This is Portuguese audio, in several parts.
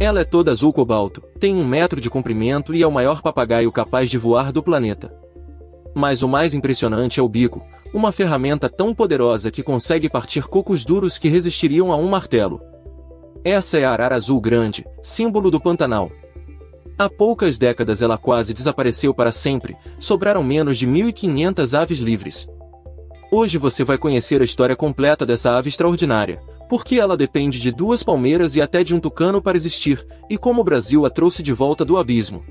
Ela é toda azul cobalto, tem 1 metro de comprimento e é o maior papagaio capaz de voar do planeta. Mas o mais impressionante é o bico, uma ferramenta tão poderosa que consegue partir cocos duros que resistiriam a um martelo. Essa é a arara azul grande, símbolo do Pantanal. Há poucas décadas ela quase desapareceu para sempre, sobraram menos de 1.500 aves livres. Hoje você vai conhecer a história completa dessa ave extraordinária, porque ela depende de 2 palmeiras e até de um tucano para existir, e como o Brasil a trouxe de volta do abismo.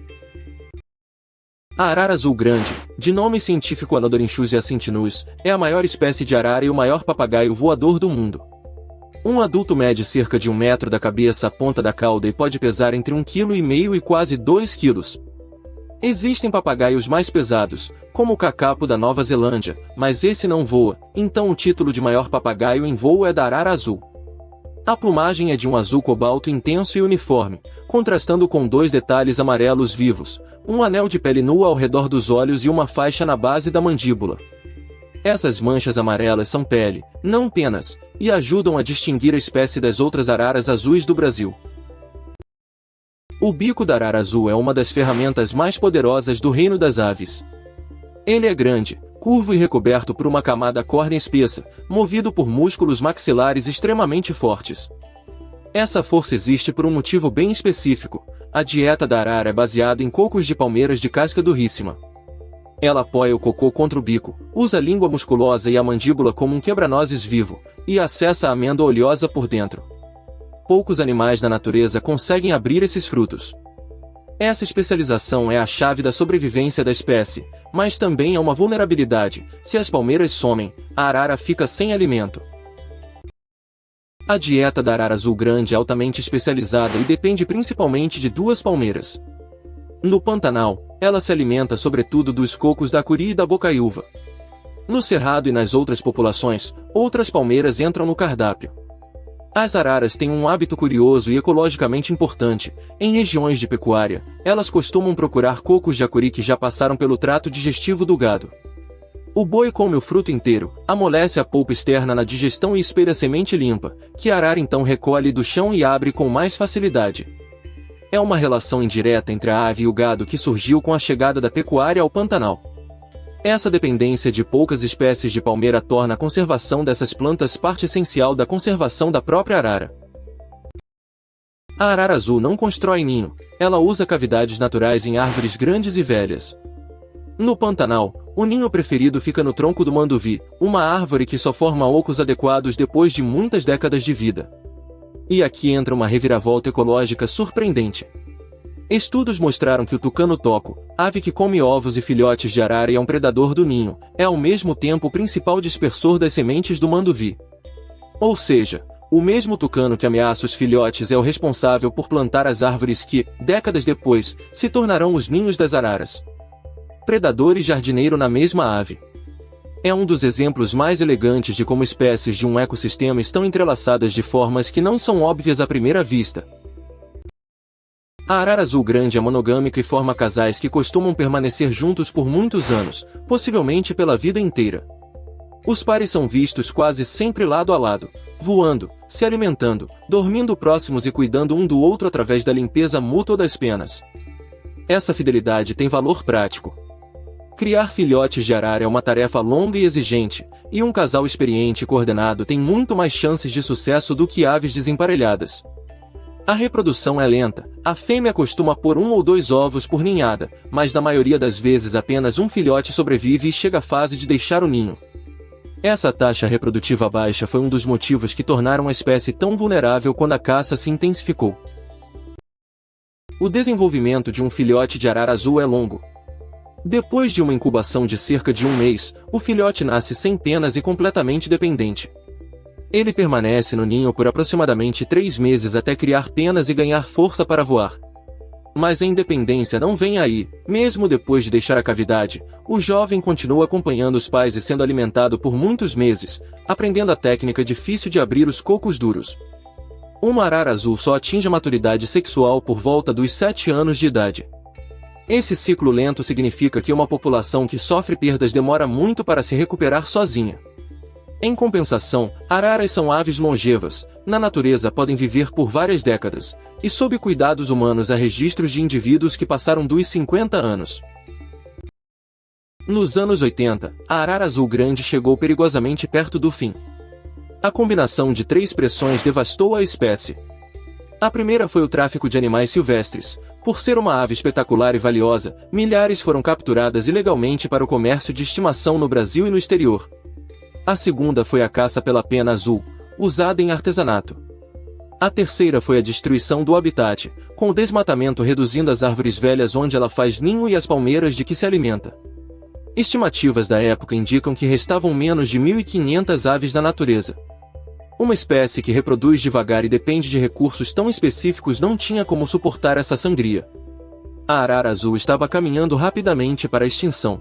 A arara azul grande, de nome científico Anodorhynchus hiacintinus, é a maior espécie de arara e o maior papagaio voador do mundo. Um adulto mede cerca de 1 metro da cabeça à ponta da cauda e pode pesar entre 1,5 kg e quase 2 kg. Existem papagaios mais pesados, como o cacapo da Nova Zelândia, mas esse não voa, então o título de maior papagaio em voo é da arara azul. A plumagem é de um azul cobalto intenso e uniforme, contrastando com 2 detalhes amarelos vivos, um anel de pele nua ao redor dos olhos e uma faixa na base da mandíbula. Essas manchas amarelas são pele, não penas, e ajudam a distinguir a espécie das outras araras azuis do Brasil. O bico da arara azul é uma das ferramentas mais poderosas do reino das aves. Ele é grande, curvo e recoberto por uma camada córnea espessa, movido por músculos maxilares extremamente fortes. Essa força existe por um motivo bem específico: a dieta da arara é baseada em cocos de palmeiras de casca duríssima. Ela apoia o cocô contra o bico, usa a língua musculosa e a mandíbula como um quebra-nozes vivo, e acessa a amêndoa oleosa por dentro. Poucos animais na natureza conseguem abrir esses frutos. Essa especialização é a chave da sobrevivência da espécie, mas também é uma vulnerabilidade: se as palmeiras somem, a arara fica sem alimento. A dieta da arara azul grande é altamente especializada e depende principalmente de 2 palmeiras. No Pantanal, ela se alimenta sobretudo dos cocos da curi e da bocaiúva. No cerrado e nas outras populações, outras palmeiras entram no cardápio. As araras têm um hábito curioso e ecologicamente importante: em regiões de pecuária, elas costumam procurar cocos de acuri que já passaram pelo trato digestivo do gado. O boi come o fruto inteiro, amolece a polpa externa na digestão e espelha a semente limpa, que a arara então recolhe do chão e abre com mais facilidade. É uma relação indireta entre a ave e o gado que surgiu com a chegada da pecuária ao Pantanal. Essa dependência de poucas espécies de palmeira torna a conservação dessas plantas parte essencial da conservação da própria arara. A arara azul não constrói ninho, ela usa cavidades naturais em árvores grandes e velhas. No Pantanal, o ninho preferido fica no tronco do manduvi, uma árvore que só forma ocos adequados depois de muitas décadas de vida. E aqui entra uma reviravolta ecológica surpreendente. Estudos mostraram que o tucano-toco, ave que come ovos e filhotes de arara e é um predador do ninho, é ao mesmo tempo o principal dispersor das sementes do manduvi. Ou seja, o mesmo tucano que ameaça os filhotes é o responsável por plantar as árvores que, décadas depois, se tornarão os ninhos das araras. Predador e jardineiro na mesma ave. É um dos exemplos mais elegantes de como espécies de um ecossistema estão entrelaçadas de formas que não são óbvias à primeira vista. A arara azul grande é monogâmica e forma casais que costumam permanecer juntos por muitos anos, possivelmente pela vida inteira. Os pares são vistos quase sempre lado a lado, voando, se alimentando, dormindo próximos e cuidando um do outro através da limpeza mútua das penas. Essa fidelidade tem valor prático. Criar filhotes de arara é uma tarefa longa e exigente, e um casal experiente e coordenado tem muito mais chances de sucesso do que aves desemparelhadas. A reprodução é lenta, a fêmea costuma pôr 1 ou 2 ovos por ninhada, mas na maioria das vezes apenas um filhote sobrevive e chega à fase de deixar o ninho. Essa taxa reprodutiva baixa foi um dos motivos que tornaram a espécie tão vulnerável quando a caça se intensificou. O desenvolvimento de um filhote de arara azul é longo. Depois de uma incubação de cerca de 1 mês, o filhote nasce sem penas e completamente dependente. Ele permanece no ninho por aproximadamente 3 meses até criar penas e ganhar força para voar. Mas a independência não vem aí. Mesmo depois de deixar a cavidade, o jovem continua acompanhando os pais e sendo alimentado por muitos meses, aprendendo a técnica difícil de abrir os cocos duros. Uma arara azul só atinge a maturidade sexual por volta dos 7 anos de idade. Esse ciclo lento significa que uma população que sofre perdas demora muito para se recuperar sozinha. Em compensação, araras são aves longevas, na natureza podem viver por várias décadas, e sob cuidados humanos há registros de indivíduos que passaram dos 50 anos. Nos anos 80, a arara azul grande chegou perigosamente perto do fim. A combinação de 3 pressões devastou a espécie. A primeira foi o tráfico de animais silvestres. Por ser uma ave espetacular e valiosa, milhares foram capturadas ilegalmente para o comércio de estimação no Brasil e no exterior. A segunda foi a caça pela pena azul, usada em artesanato. A terceira foi a destruição do habitat, com o desmatamento reduzindo as árvores velhas onde ela faz ninho e as palmeiras de que se alimenta. Estimativas da época indicam que restavam menos de 1.500 aves na natureza. Uma espécie que reproduz devagar e depende de recursos tão específicos não tinha como suportar essa sangria. A arara azul estava caminhando rapidamente para a extinção.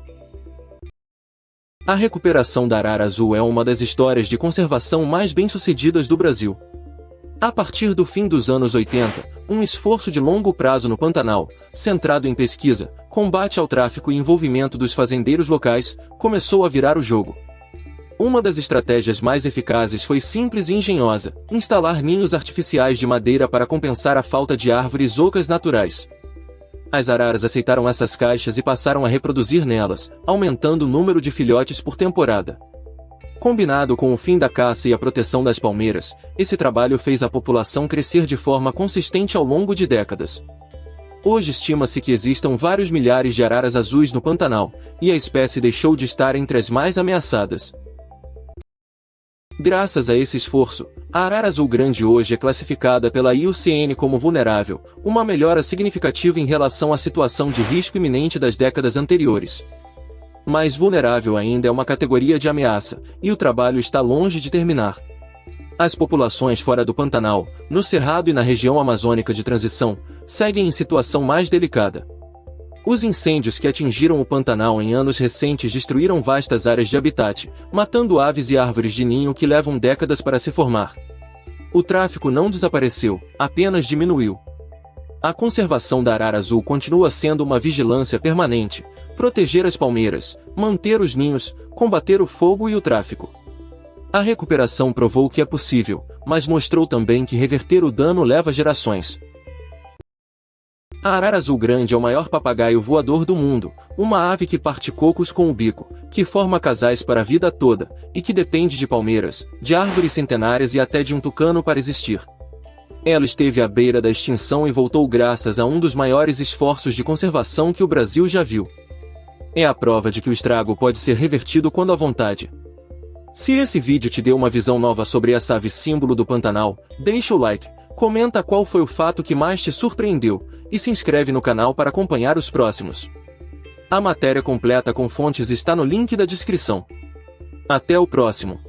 A recuperação da arara azul é uma das histórias de conservação mais bem-sucedidas do Brasil. A partir do fim dos anos 80, um esforço de longo prazo no Pantanal, centrado em pesquisa, combate ao tráfico e envolvimento dos fazendeiros locais, começou a virar o jogo. Uma das estratégias mais eficazes foi simples e engenhosa: instalar ninhos artificiais de madeira para compensar a falta de árvores ocas naturais. As araras aceitaram essas caixas e passaram a reproduzir nelas, aumentando o número de filhotes por temporada. Combinado com o fim da caça e a proteção das palmeiras, esse trabalho fez a população crescer de forma consistente ao longo de décadas. Hoje estima-se que existam vários milhares de araras azuis no Pantanal, e a espécie deixou de estar entre as mais ameaçadas. Graças a esse esforço, a arara azul grande hoje é classificada pela IUCN como vulnerável, uma melhora significativa em relação à situação de risco iminente das décadas anteriores. Mas vulnerável ainda é uma categoria de ameaça, e o trabalho está longe de terminar. As populações fora do Pantanal, no Cerrado e na região amazônica de transição, seguem em situação mais delicada. Os incêndios que atingiram o Pantanal em anos recentes destruíram vastas áreas de habitat, matando aves e árvores de ninho que levam décadas para se formar. O tráfico não desapareceu, apenas diminuiu. A conservação da arara azul continua sendo uma vigilância permanente: proteger as palmeiras, manter os ninhos, combater o fogo e o tráfico. A recuperação provou que é possível, mas mostrou também que reverter o dano leva gerações. A arara azul grande é o maior papagaio voador do mundo, uma ave que parte cocos com o bico, que forma casais para a vida toda, e que depende de palmeiras, de árvores centenárias e até de um tucano para existir. Ela esteve à beira da extinção e voltou graças a um dos maiores esforços de conservação que o Brasil já viu. É a prova de que o estrago pode ser revertido quando à vontade. Se esse vídeo te deu uma visão nova sobre essa ave símbolo do Pantanal, deixa o like, comenta qual foi o fato que mais te surpreendeu, e se inscreve no canal para acompanhar os próximos. A matéria completa com fontes está no link da descrição. Até o próximo.